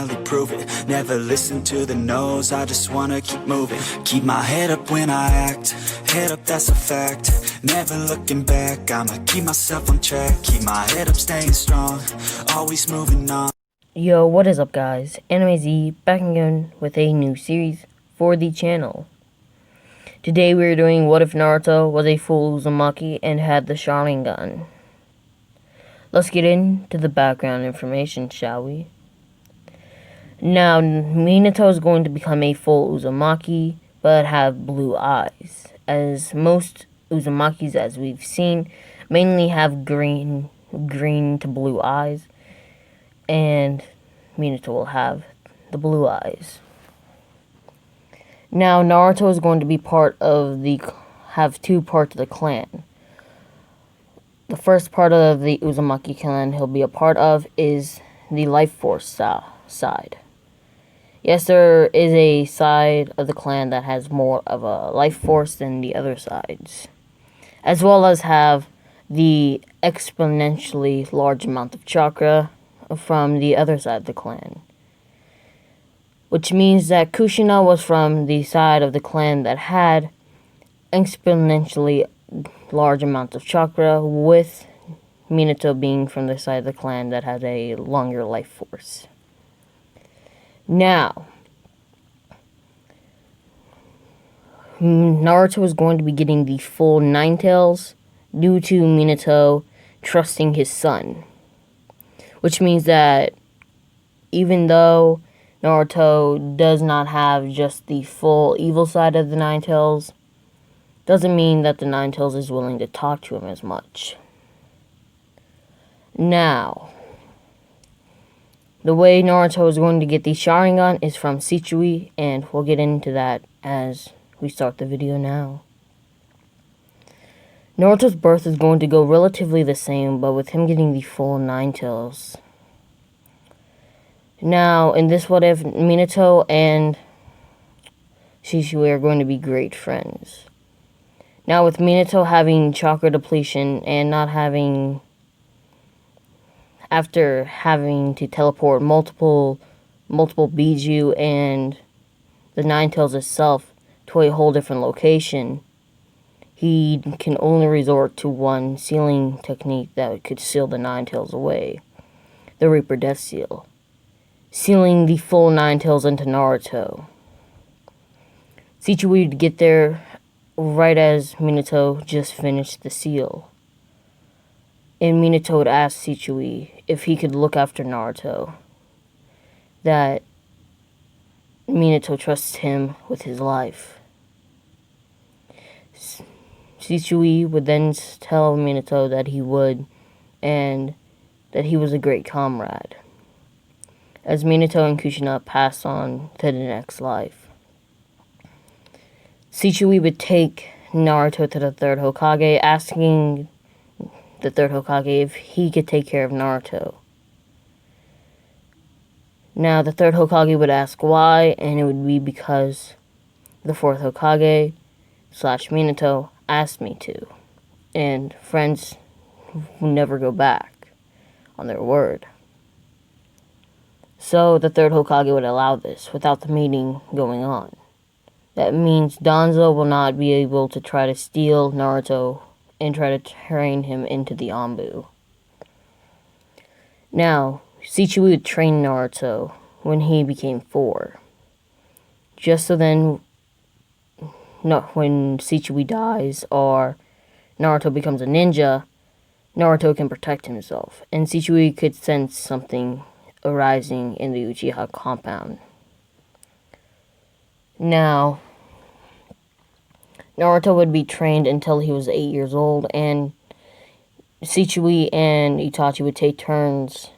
finally prove it. Never listen to the no's, I just wanna keep moving. Keep my head up when I act, head up, that's a fact. Never looking back, I'ma keep myself on track. Keep my head up, staying strong, always moving on. Yo, what is up guys? Anime Z back again with a new series for the channel. Today we are doing What If Naruto was a full Uzumaki and had the Sharingan. Let's get into the background information, shall we? Now, Minato is going to become a full Uzumaki, but have blue eyes, as most Uzumakis, as we've seen, mainly have green to blue eyes, and Minato will have the blue eyes. Now, Naruto is going to be have two parts of the clan. The first part of the Uzumaki clan he'll be a part of is the Life Force side. Yes, there is a side of the clan that has more of a life force than the other sides, as well as have the exponentially large amount of chakra from the other side of the clan. Which means that Kushina was from the side of the clan that had exponentially large amounts of chakra, with Minato being from the side of the clan that had a longer life force. Now, Naruto is going to be getting the full Nine Tails due to Minato trusting his son. Which means that even though Naruto does not have just the full evil side of the Nine Tails, doesn't mean that the Nine Tails is willing to talk to him as much. Now, the way Naruto is going to get the Sharingan is from Shisui, and we'll get into that as we start the video now. Naruto's birth is going to go relatively the same, but with him getting the full Nine Tails. Now, in this What If, Minato and Shisui are going to be great friends. Now, with Minato having chakra depletion and not having, after having to teleport multiple Biju and the Nine Tails itself to a whole different location, he can only resort to one sealing technique that could seal the Nine Tails away, the Reaper Death Seal, sealing the full Nine Tails into Naruto. Shisui would get there right as Minato just finished the seal, and Minato would ask Shisui if he could look after Naruto, that Minato trusts him with his life. Shisui would then tell Minato that he would, and that he was a great comrade, as Minato and Kushina passed on to the next life. Shisui would take Naruto to the third Hokage, asking the third Hokage if he could take care of Naruto. Now, the third Hokage would ask why, and it would be because the fourth Hokage / Minato asked me to, and friends never go back on their word. So the third Hokage would allow this without the meeting going on. That means Danzo will not be able to try to steal Naruto and try to train him into the Anbu. Now, Shisui would train Naruto when he became 4. Just so then, when Shisui dies or Naruto becomes a ninja, Naruto can protect himself, and Shisui could sense something arising in the Uchiha compound. Now, Naruto would be trained until he was 8 years old, and Shisui and Itachi would take turns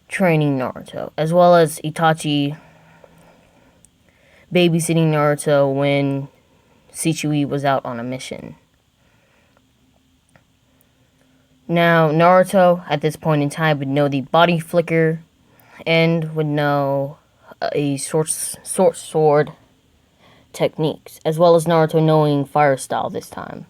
training Naruto, as well as Itachi babysitting Naruto when Shisui was out on a mission. Now, Naruto, at this point in time, would know the body flicker and would know a short sword techniques, as well as Naruto knowing fire style this time.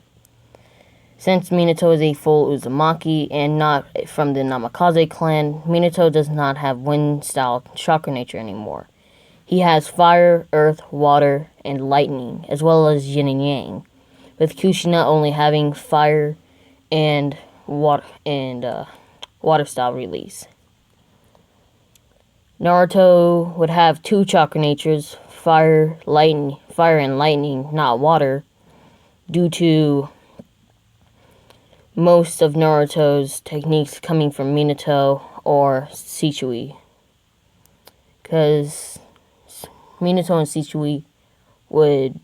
Since Minato is a full Uzumaki and not from the Namikaze clan, Minato does not have wind-style chakra nature anymore. He has fire, earth, water, and lightning, as well as yin and yang, with Kushina only having fire and water style release. Naruto would have two chakra natures, fire and lightning, not water, due to most of Naruto's techniques coming from Minato or Shisui. Because Minato and Shisui would...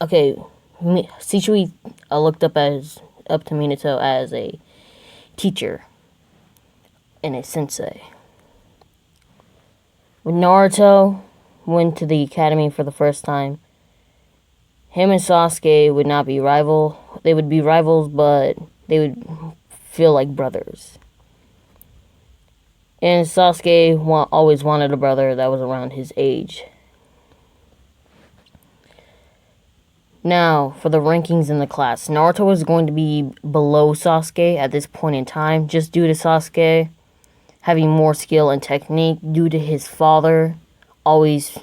Okay, Shisui looked up to Minato as a teacher and a sensei. When Naruto went to the academy for the first time, him and Sasuke would not be rival. They would be rivals, but they would feel like brothers. And Sasuke always wanted a brother that was around his age. Now, for the rankings in the class, Naruto was going to be below Sasuke at this point in time, just due to Sasuke having more skill and technique, due to his father always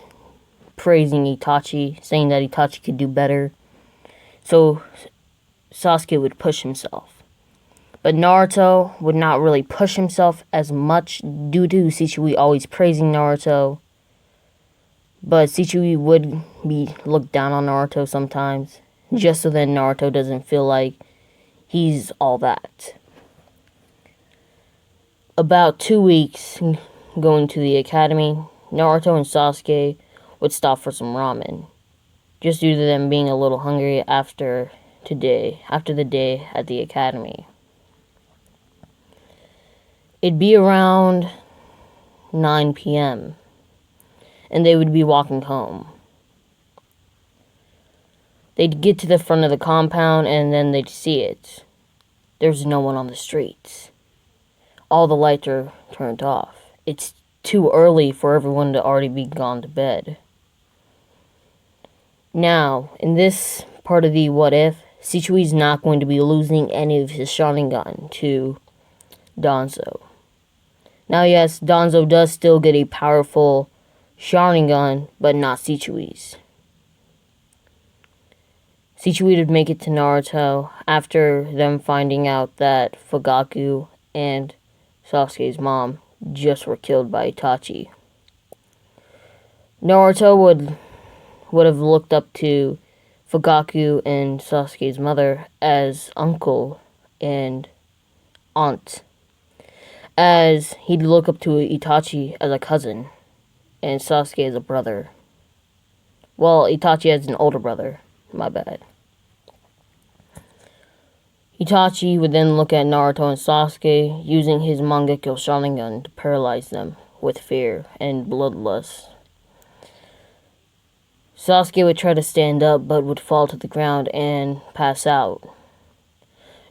praising Itachi, saying that Itachi could do better. So Sasuke would push himself. But Naruto would not really push himself as much due to Shisui always praising Naruto. But Shisui would be looked down on Naruto sometimes, just so that Naruto doesn't feel like he's all that. About 2 weeks going to the academy, Naruto and Sasuke would stop for some ramen, just due to them being a little hungry after the day at the academy. It'd be around 9 p.m., and they would be walking home. They'd get to the front of the compound, and then they'd see it. There's no one on the streets. All the lights are turned off. It's too early for everyone to already be gone to bed. Now, in this part of the what if, Shishui's not going to be losing any of his Sharingan to Danzo. Now, yes, Danzo does still get a powerful Sharingan, but not Shishui's. Shisui would make it to Naruto after them finding out that Fugaku and Sasuke's mom just were killed by Itachi. Naruto would have looked up to Fugaku and Sasuke's mother as uncle and aunt, as he'd look up to Itachi as a cousin and Sasuke as a brother. Well, Itachi as an older brother. My bad. Itachi would then look at Naruto and Sasuke, using his Mangekyo Sharingan to paralyze them with fear and bloodlust. Sasuke would try to stand up, but would fall to the ground and pass out.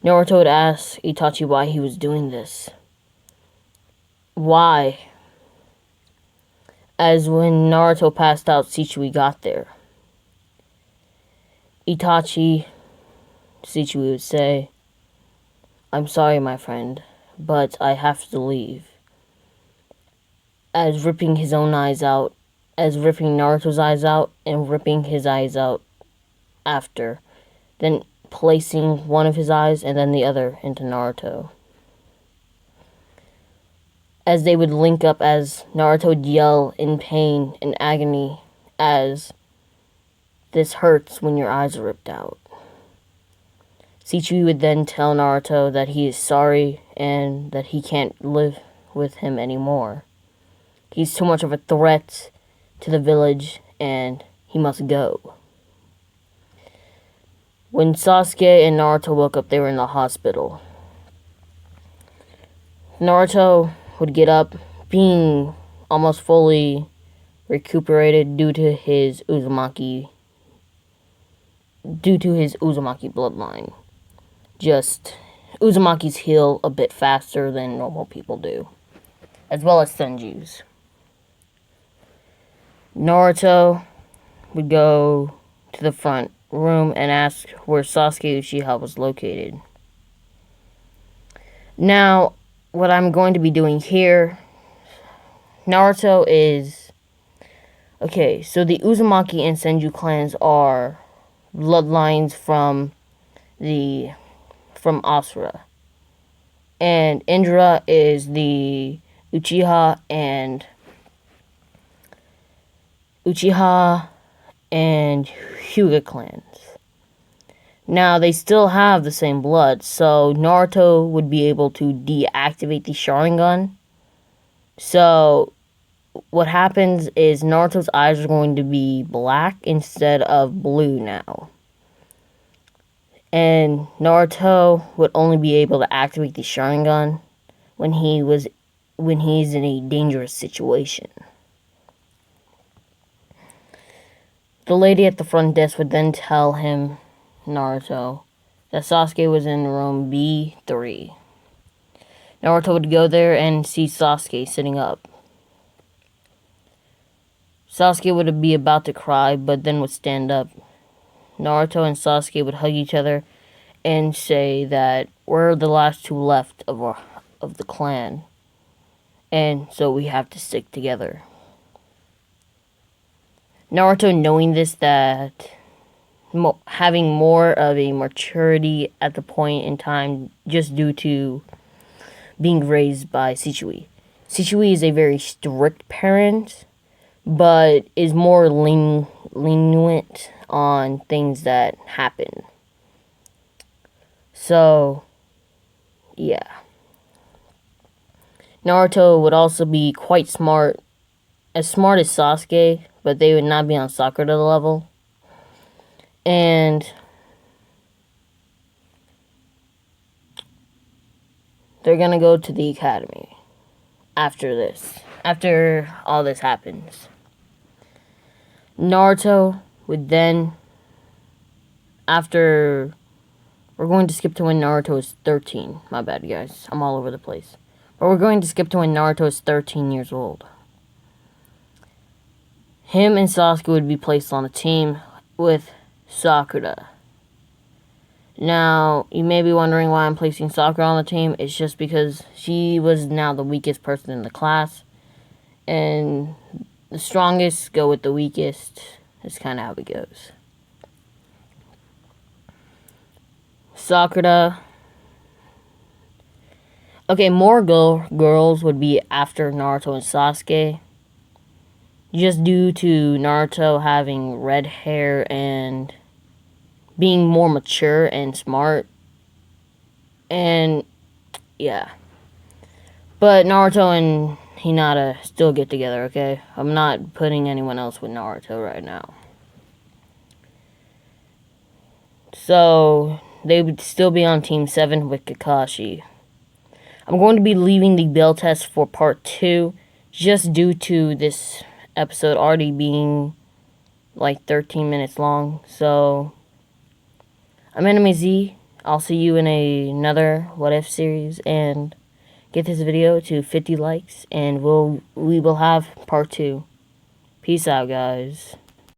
Naruto would ask Itachi why he was doing this. Why? As when Naruto passed out, Shisui got there. Shisui would say, "I'm sorry, my friend, but I have to leave." As ripping his own eyes out, as ripping Naruto's eyes out, and ripping his eyes out after, then placing one of his eyes and then the other into Naruto. As they would link up, as Naruto would yell in pain and agony as, "This hurts when your eyes are ripped out." Shisui would then tell Naruto that he is sorry and that he can't live with him anymore. He's too much of a threat to the village and he must go. When Sasuke and Naruto woke up, they were in the hospital. Naruto would get up, being almost fully recuperated due to his Uzumaki bloodline. Just Uzumakis heal a bit faster than normal people do, as well as Senju's. Naruto would go to the front room and asked where Sasuke Uchiha was located. Now, what I'm going to be doing here, Naruto is... Okay, so the Uzumaki and Senju clans are bloodlines from Asura. And Indra is the Uchiha and Hyuga clans. Now, they still have the same blood, so Naruto would be able to deactivate the Sharingan. So, what happens is Naruto's eyes are going to be black instead of blue now. And Naruto would only be able to activate the Sharingan when he's in a dangerous situation. The lady at the front desk would then tell him, Naruto, that Sasuke was in room B3. Naruto would go there and see Sasuke sitting up. Sasuke would be about to cry, but then would stand up. Naruto and Sasuke would hug each other and say that we're the last two left of the clan, and so we have to stick together. Naruto, knowing this, that having more of a maturity at the point in time just due to being raised by Shisui. Shisui is a very strict parent, but is more lenient on things that happen. So, yeah. Naruto would also be quite smart, as smart as Sasuke, but they would not be on Sakura level. And they're gonna go to the academy after all this happens. Naruto would then, we're going to skip to when Naruto is 13. My bad, guys. I'm all over the place. But we're going to skip to when Naruto is 13 years old. Him and Sasuke would be placed on a team with Sakura. Now, you may be wondering why I'm placing Sakura on the team. It's just because she was now the weakest person in the class. And the strongest go with the weakest. That's kind of how it goes. Sakura. Okay, more girls would be after Naruto and Sasuke. Just due to Naruto having red hair and being more mature and smart. And, yeah. But Naruto and Hinata still get together, okay? I'm not putting anyone else with Naruto right now. So, they would still be on Team 7 with Kakashi. I'm going to be leaving the bell test for part 2, just due to this episode already being like 13 minutes long. So, I'm Anime Z. I'll see you in another What If series, and get this video to 50 likes, and we will have part 2. Peace out, guys.